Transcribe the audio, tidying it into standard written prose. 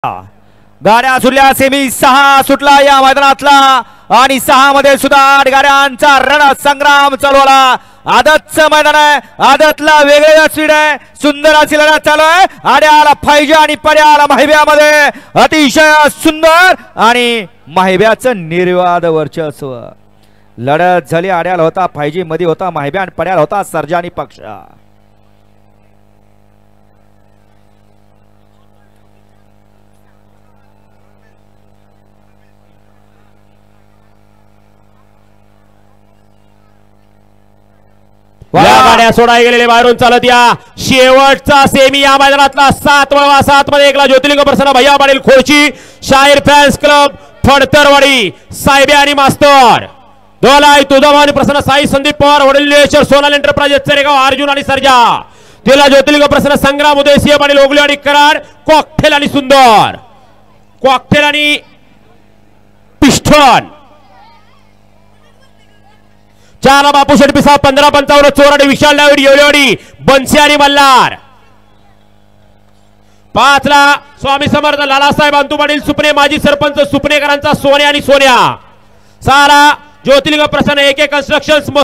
गाड्या सुटल्या सेमी 6 सुटला या मैदानातला आणि 6 मध्ये सुद्धा 8 गाड्यांचा रणसंग्राम चालवला। आदतचं मैदान आहे, आदतला वेगळा स्पीड आहे, सुंदर अशी लढत चालू आहे। आड्याला फायजे आणि पड्याला माहिब्यामध्ये अतिशय सुंदर आणि माहिब्याचं निर्वाद वर्चस्व लढत झाली। आड्याला होता फायजे मध्ये होता माहिब्या आणि पड्याला होता सर्जानी पक्ष। गाड्या सोडाय गेलेले बाहेरून चालत या शेवटचा सेमी या मैदानातला 7 मध्ये एकला ज्योतिर्लिंग प्रसन्न भैया पाटील खोडची शाहीर फॅन्स क्लब फडतरवाडी साहेबे आणि मास्तर दोलाई तुझावानी प्रसन्न साई संदीप पवार वडिलेश्वर सोनाल एंटरप्राइजेस चरेगाव अर्जुन आणि सर्जा तिला ज्योतिर्लिंग प्रसन्न संग्राम उदयसिंह पाटील ओगले आणि कराड कॉकटेल आणि सुंदर कॉकटेल आणि पिस्टन चाला बापू शेटपी साहेब 15-55 चोराडी विशाल डावीड येवलेवाडी बनसी आणि मल्हार 5 ला स्वामी समर्थ लालासाहेब अंतू पाटील सुपणे माजी सरपंच सुपणेकरांचा सोने आणि सोन्या 6 ला ज्योतिर्लिंग प्रसन्न AK कन्स्ट्रक्शन्स